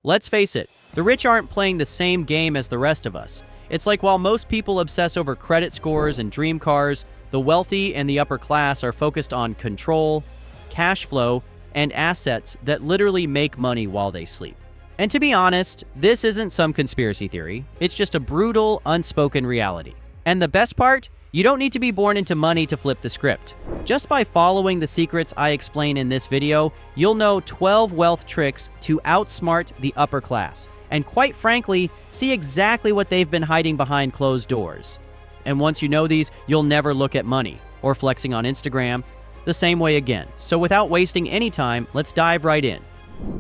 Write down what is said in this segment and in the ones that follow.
Let's face it, the rich aren't playing the same game as the rest of us. It's like while most people obsess over credit scores and dream cars, the wealthy and the upper class are focused on control, cash flow, and assets that literally make money while they sleep. And to be honest, this isn't some conspiracy theory. It's just a brutal, unspoken reality. And the best part? You don't need to be born into money to flip the script. Just by following the secrets I explain in this video, you'll know 12 wealth tricks to outsmart the upper class, and quite frankly, see exactly what they've been hiding behind closed doors. And once you know these, you'll never look at money or flexing on Instagram the same way again. So without wasting any time, let's dive right in.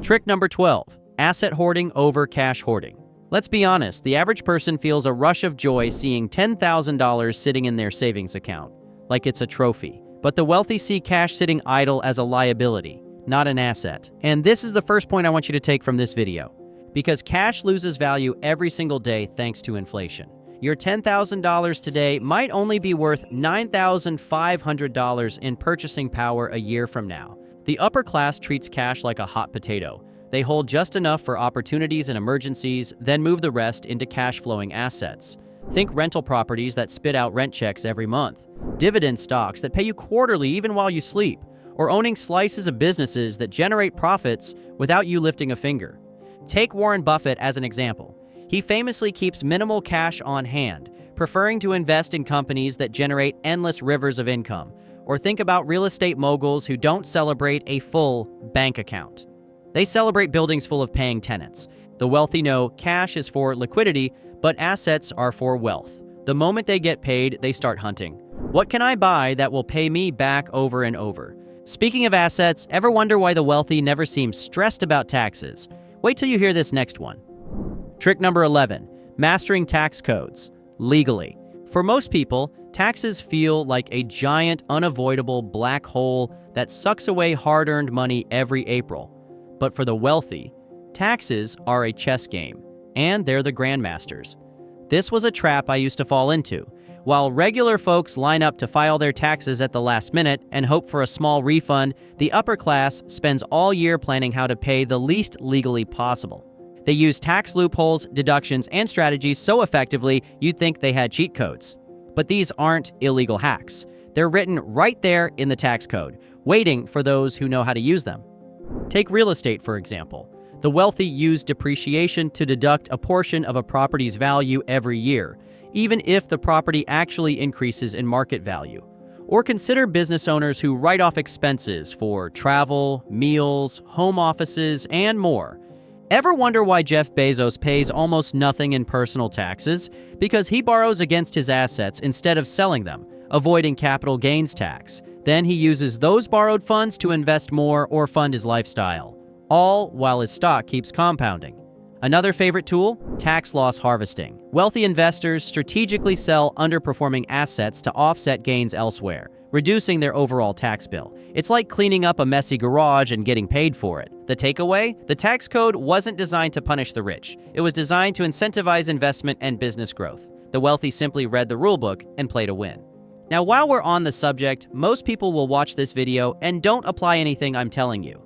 Trick number 12, asset hoarding over cash hoarding. Let's be honest, the average person feels a rush of joy seeing $10,000 sitting in their savings account, like it's a trophy. But the wealthy see cash sitting idle as a liability, not an asset. And this is the first point I want you to take from this video, because cash loses value every single day thanks to inflation. Your $10,000 today might only be worth $9,500 in purchasing power a year from now. The upper class treats cash like a hot potato. They hold just enough for opportunities and emergencies, then move the rest into cash-flowing assets. Think rental properties that spit out rent checks every month, dividend stocks that pay you quarterly even while you sleep, or owning slices of businesses that generate profits without you lifting a finger. Take Warren Buffett as an example. He famously keeps minimal cash on hand, preferring to invest in companies that generate endless rivers of income. Or think about real estate moguls who don't celebrate a full bank account. They celebrate buildings full of paying tenants. The wealthy know cash is for liquidity, but assets are for wealth. The moment they get paid, they start hunting. What can I buy that will pay me back over and over? Speaking of assets, ever wonder why the wealthy never seem stressed about taxes? Wait till you hear this next one. Trick number 11, mastering tax codes legally. For most people, taxes feel like a giant, unavoidable black hole that sucks away hard-earned money every April. But for the wealthy, taxes are a chess game, and they're the grandmasters. This was a trap I used to fall into. While regular folks line up to file their taxes at the last minute and hope for a small refund, the upper class spends all year planning how to pay the least legally possible. They use tax loopholes, deductions, and strategies so effectively you'd think they had cheat codes. But these aren't illegal hacks. They're written right there in the tax code, waiting for those who know how to use them. Take real estate, for example. The wealthy use depreciation to deduct a portion of a property's value every year, even if the property actually increases in market value. Or consider business owners who write off expenses for travel, meals, home offices, and more. Ever wonder why Jeff Bezos pays almost nothing in personal taxes? Because he borrows against his assets instead of selling them, avoiding capital gains tax. Then he uses those borrowed funds to invest more or fund his lifestyle, all while his stock keeps compounding. Another favorite tool? Tax loss harvesting. Wealthy investors strategically sell underperforming assets to offset gains elsewhere, reducing their overall tax bill. It's like cleaning up a messy garage and getting paid for it. The takeaway? The tax code wasn't designed to punish the rich. It was designed to incentivize investment and business growth. The wealthy simply read the rulebook and played to win. Now, while we're on the subject, most people will watch this video and don't apply anything I'm telling you.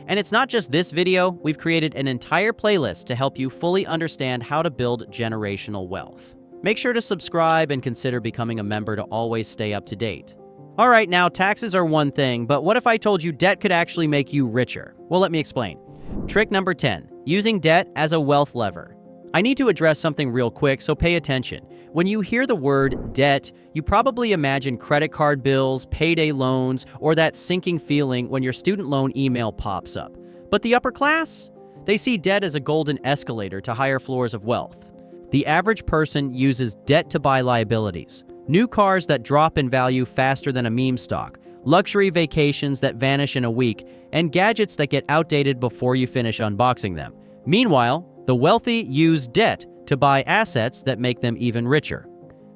And it's not just this video, we've created an entire playlist to help you fully understand how to build generational wealth. Make sure to subscribe and consider becoming a member to always stay up to date. All right, now taxes are one thing, but what if I told you debt could actually make you richer? Well, let me explain. Trick number 10, using debt as a wealth lever. I need to address something real quick, so pay attention. When you hear the word debt, you probably imagine credit card bills, payday loans, or that sinking feeling when your student loan email pops up. But the upper class? They see debt as a golden escalator to higher floors of wealth. The average person uses debt to buy liabilities. New cars that drop in value faster than a meme stock, luxury vacations that vanish in a week, and gadgets that get outdated before you finish unboxing them. Meanwhile, the wealthy use debt to buy assets that make them even richer.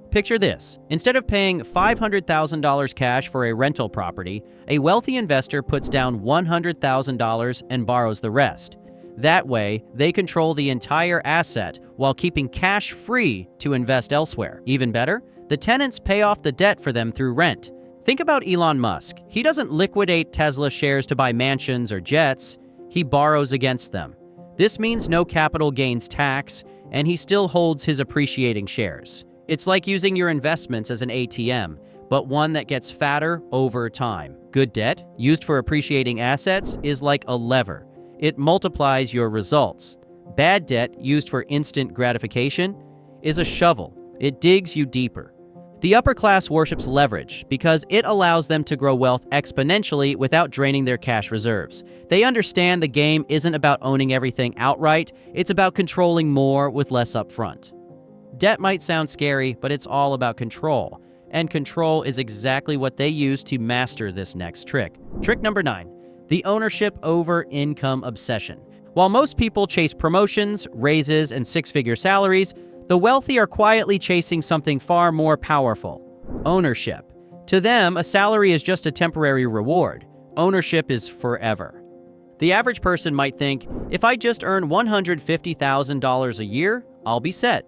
Picture this. Instead of paying $500,000 cash for a rental property, a wealthy investor puts down $100,000 and borrows the rest. That way, they control the entire asset while keeping cash free to invest elsewhere. Even better, the tenants pay off the debt for them through rent. Think about Elon Musk. He doesn't liquidate Tesla shares to buy mansions or jets. He borrows against them. This means no capital gains tax, and he still holds his appreciating shares. It's like using your investments as an ATM, but one that gets fatter over time. Good debt, used for appreciating assets, is like a lever. It multiplies your results. Bad debt, used for instant gratification, is a shovel. It digs you deeper. The upper class worships leverage because it allows them to grow wealth exponentially without draining their cash reserves. They understand the game isn't about owning everything outright, it's about controlling more with less upfront. Debt might sound scary, but it's all about control. And control is exactly what they use to master this next trick. Trick number 9, the ownership over income obsession. While most people chase promotions, raises, and six-figure salaries, the wealthy are quietly chasing something far more powerful: ownership. To them, a salary is just a temporary reward. Ownership is forever. The average person might think, if I just earn $150,000 a year, I'll be set.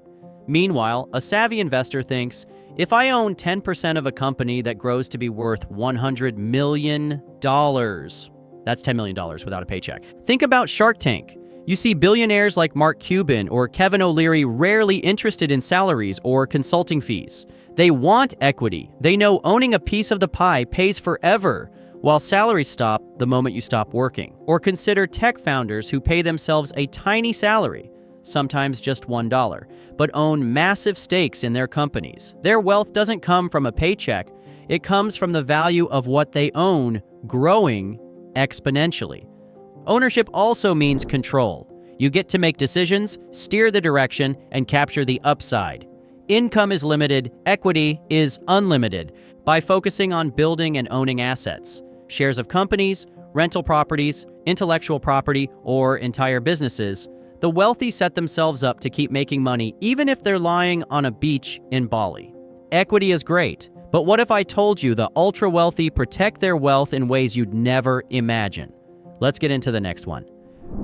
Meanwhile, a savvy investor thinks, if I own 10% of a company that grows to be worth $100 million, that's $10 million without a paycheck. Think about Shark Tank. You see billionaires like Mark Cuban or Kevin O'Leary rarely interested in salaries or consulting fees. They want equity. They know owning a piece of the pie pays forever, while salaries stop the moment you stop working. Or consider tech founders who pay themselves a tiny salary, sometimes just $1, but own massive stakes in their companies. Their wealth doesn't come from a paycheck. It comes from the value of what they own growing exponentially. Ownership also means control. You get to make decisions, steer the direction, and capture the upside. Income is limited, equity is unlimited. By focusing on building and owning assets, shares of companies, rental properties, intellectual property, or entire businesses, the wealthy set themselves up to keep making money even if they're lying on a beach in Bali. Equity is great, but what if I told you the ultra-wealthy protect their wealth in ways you'd never imagine? Let's get into the next one.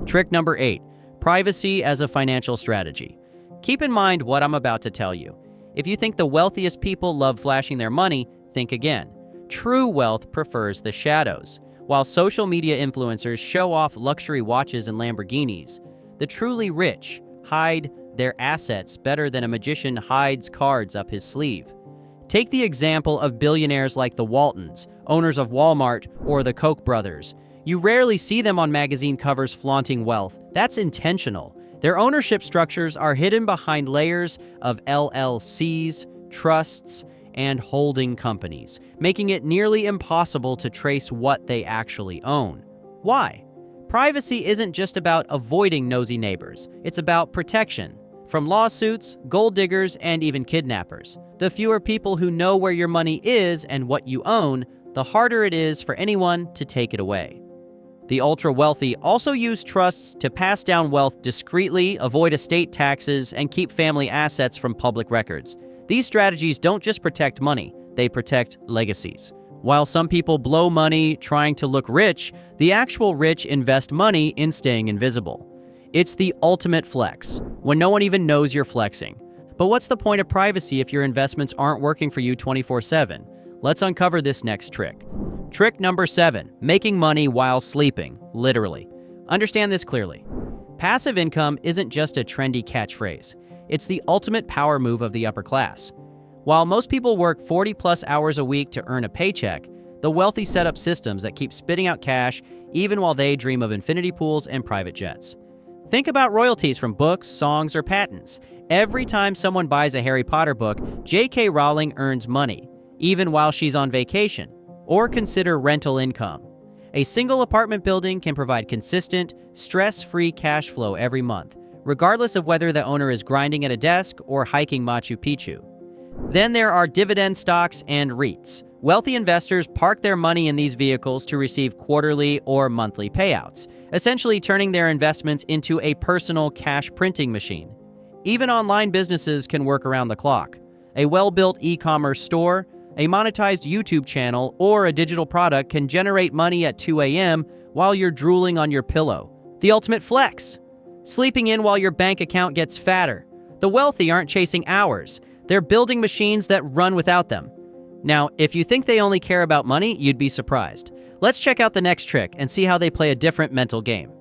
Trick number 8, privacy as a financial strategy. Keep in mind what I'm about to tell you. If you think the wealthiest people love flashing their money, think again. True wealth prefers the shadows. While social media influencers show off luxury watches and Lamborghinis, the truly rich hide their assets better than a magician hides cards up his sleeve. Take the example of billionaires like the Waltons, owners of Walmart, or the Koch brothers. You rarely see them on magazine covers flaunting wealth. That's intentional. Their ownership structures are hidden behind layers of LLCs, trusts, and holding companies, making it nearly impossible to trace what they actually own. Why? Privacy isn't just about avoiding nosy neighbors. It's about protection from lawsuits, gold diggers, and even kidnappers. The fewer people who know where your money is and what you own, the harder it is for anyone to take it away. The ultra-wealthy also use trusts to pass down wealth discreetly, avoid estate taxes, and keep family assets from public records. These strategies don't just protect money, they protect legacies. While some people blow money trying to look rich, the actual rich invest money in staying invisible. It's the ultimate flex, when no one even knows you're flexing. But what's the point of privacy if your investments aren't working for you 24/7? Let's uncover this next trick. Trick number 7, making money while sleeping, literally. Understand this clearly. Passive income isn't just a trendy catchphrase. It's the ultimate power move of the upper class. While most people work 40+ hours a week to earn a paycheck, the wealthy set up systems that keep spitting out cash even while they dream of infinity pools and private jets. Think about royalties from books, songs, or patents. Every time someone buys a Harry Potter book, J.K. Rowling earns money, even while she's on vacation. Or consider rental income. A single apartment building can provide consistent, stress-free cash flow every month, regardless of whether the owner is grinding at a desk or hiking Machu Picchu. Then there are dividend stocks and REITs. Wealthy investors park their money in these vehicles to receive quarterly or monthly payouts, essentially turning their investments into a personal cash printing machine. Even online businesses can work around the clock. A well-built e-commerce store, a monetized YouTube channel, or a digital product can generate money at 2 a.m. while you're drooling on your pillow. The ultimate flex. Sleeping in while your bank account gets fatter. The wealthy aren't chasing hours. They're building machines that run without them. Now, if you think they only care about money, you'd be surprised. Let's check out the next trick and see how they play a different mental game.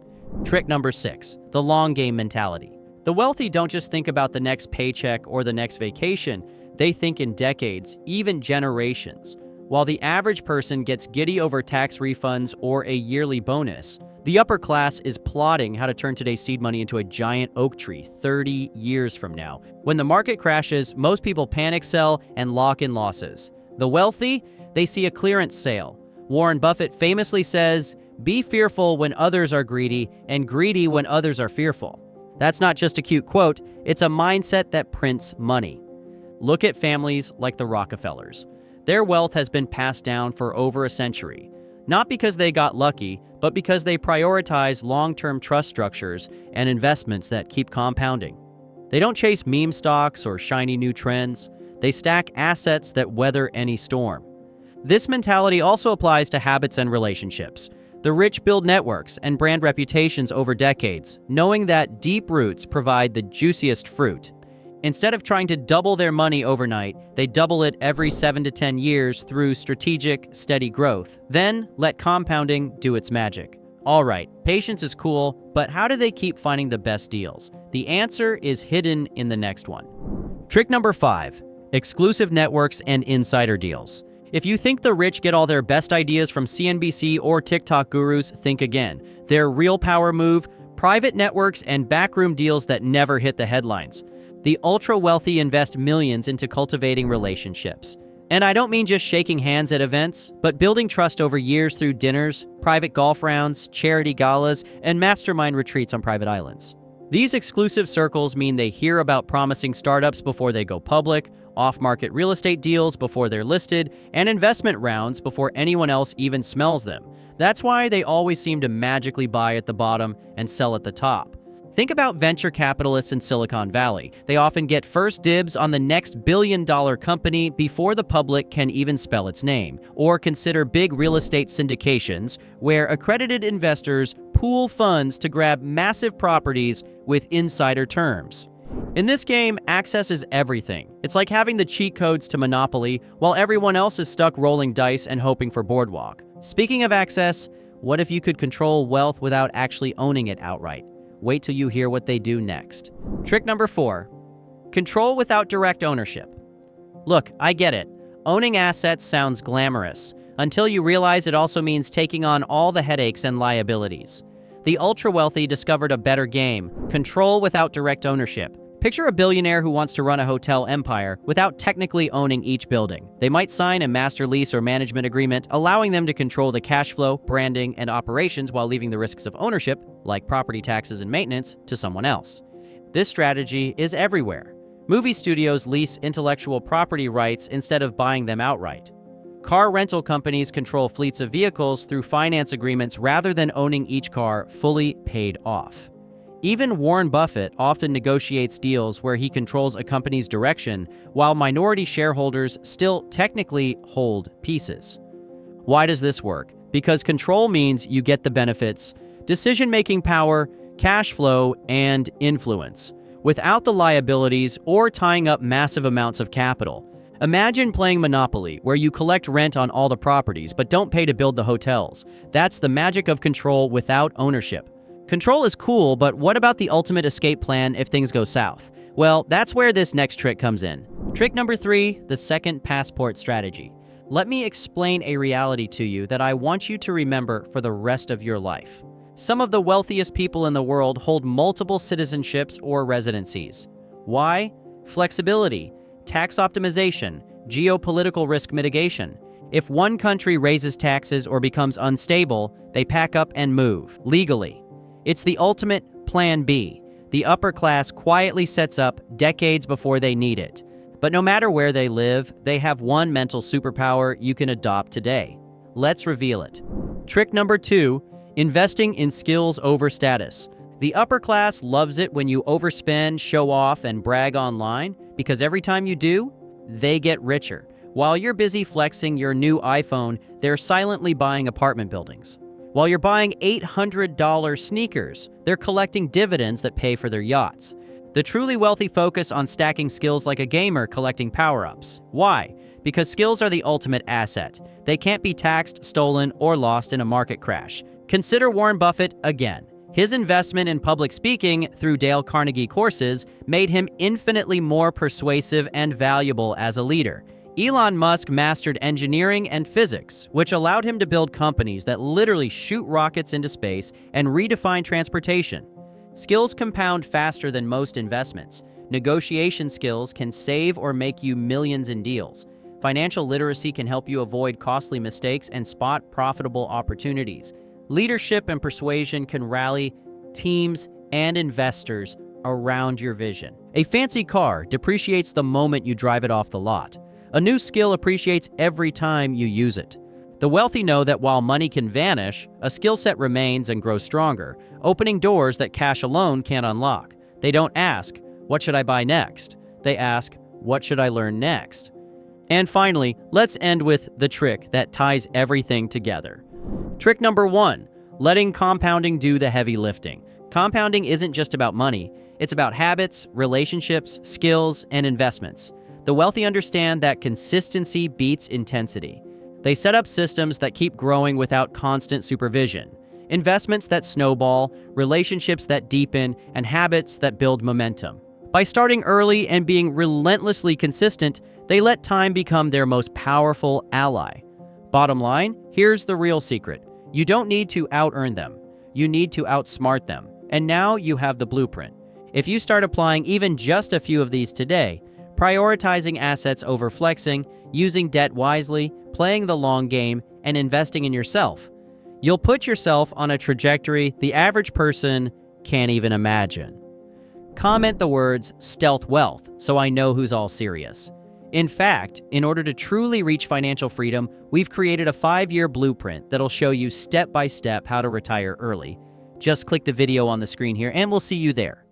Trick number 6, the long game mentality. The wealthy don't just think about the next paycheck or the next vacation, they think in decades, even generations. While the average person gets giddy over tax refunds or a yearly bonus, the upper class is plotting how to turn today's seed money into a giant oak tree 30 years from now. When the market crashes, most people panic sell and lock in losses. The wealthy, they see a clearance sale. Warren Buffett famously says, "Be fearful when others are greedy, and greedy when others are fearful." That's not just a cute quote, it's a mindset that prints money. Look at families like the Rockefellers. Their wealth has been passed down for over a century, not because they got lucky, but because they prioritize long-term trust structures and investments that keep compounding. They don't chase meme stocks or shiny new trends. They stack assets that weather any storm. This mentality also applies to habits and relationships. The rich build networks and brand reputations over decades, knowing that deep roots provide the juiciest fruit. Instead of trying to double their money overnight, they double it every 7 to 10 years through strategic, steady growth. Then let compounding do its magic. All right, patience is cool, but how do they keep finding the best deals? The answer is hidden in the next one. Trick number 5, exclusive networks and insider deals. If you think the rich get all their best ideas from CNBC or TikTok gurus, think again. Their real power move, private networks and backroom deals that never hit the headlines. The ultra-wealthy invest millions into cultivating relationships. And I don't mean just shaking hands at events, but building trust over years through dinners, private golf rounds, charity galas, and mastermind retreats on private islands. These exclusive circles mean they hear about promising startups before they go public, off-market real estate deals before they're listed, and investment rounds before anyone else even smells them. That's why they always seem to magically buy at the bottom and sell at the top. Think about venture capitalists in Silicon Valley. They often get first dibs on the next billion-dollar company before the public can even spell its name. Or consider big real estate syndications, where accredited investors pool funds to grab massive properties with insider terms. In this game, access is everything. It's like having the cheat codes to Monopoly, while everyone else is stuck rolling dice and hoping for Boardwalk. Speaking of access, what if you could control wealth without actually owning it outright? Wait till you hear what they do next. Trick number 4, control without direct ownership. Look, I get it. Owning assets sounds glamorous, until you realize it also means taking on all the headaches and liabilities. The ultra-wealthy discovered a better game, control without direct ownership. Picture a billionaire who wants to run a hotel empire without technically owning each building. They might sign a master lease or management agreement, allowing them to control the cash flow, branding, and operations while leaving the risks of ownership, like property taxes and maintenance, to someone else. This strategy is everywhere. Movie studios lease intellectual property rights instead of buying them outright. Car rental companies control fleets of vehicles through finance agreements rather than owning each car fully paid off. Even Warren Buffett often negotiates deals where he controls a company's direction, while minority shareholders still technically hold pieces. Why does this work? Because control means you get the benefits, decision-making power, cash flow, and influence, without the liabilities or tying up massive amounts of capital. Imagine playing Monopoly, where you collect rent on all the properties but don't pay to build the hotels. That's the magic of control without ownership. Control is cool, but what about the ultimate escape plan if things go south? Well, that's where this next trick comes in. Trick number 3, the second passport strategy. Let me explain a reality to you that I want you to remember for the rest of your life. Some of the wealthiest people in the world hold multiple citizenships or residencies. Why? Flexibility, tax optimization, geopolitical risk mitigation. If one country raises taxes or becomes unstable, they pack up and move, legally. It's the ultimate plan B. The upper class quietly sets up decades before they need it. But no matter where they live, they have one mental superpower you can adopt today. Let's reveal it. Trick number 2, investing in skills over status. The upper class loves it when you overspend, show off, and brag online, because every time you do, they get richer. While you're busy flexing your new iPhone, they're silently buying apartment buildings. While you're buying $800 sneakers, they're collecting dividends that pay for their yachts. The truly wealthy focus on stacking skills like a gamer collecting power-ups. Why? Because skills are the ultimate asset. They can't be taxed, stolen, or lost in a market crash. Consider Warren Buffett again. His investment in public speaking through Dale Carnegie courses made him infinitely more persuasive and valuable as a leader. Elon Musk mastered engineering and physics, which allowed him to build companies that literally shoot rockets into space and redefine transportation. Skills compound faster than most investments. Negotiation skills can save or make you millions in deals. Financial literacy can help you avoid costly mistakes and spot profitable opportunities. Leadership and persuasion can rally teams and investors around your vision. A fancy car depreciates the moment you drive it off the lot. A new skill appreciates every time you use it. The wealthy know that while money can vanish, a skill set remains and grows stronger, opening doors that cash alone can't unlock. They don't ask, "What should I buy next?" They ask, "What should I learn next?" And finally, let's end with the trick that ties everything together. Trick number 1, letting compounding do the heavy lifting. Compounding isn't just about money. It's about habits, relationships, skills, and investments. The wealthy understand that consistency beats intensity. They set up systems that keep growing without constant supervision. Investments that snowball, relationships that deepen, and habits that build momentum. By starting early and being relentlessly consistent, they let time become their most powerful ally. Bottom line, here's the real secret. You don't need to out-earn them. You need to outsmart them. And now you have the blueprint. If you start applying even just a few of these today, prioritizing assets over flexing, using debt wisely, playing the long game, and investing in yourself, you'll put yourself on a trajectory the average person can't even imagine. Comment the words stealth wealth so I know who's all serious. In fact, in order to truly reach financial freedom, we've created a 5-year blueprint that'll show you step by step how to retire early. Just click the video on the screen here and we'll see you there.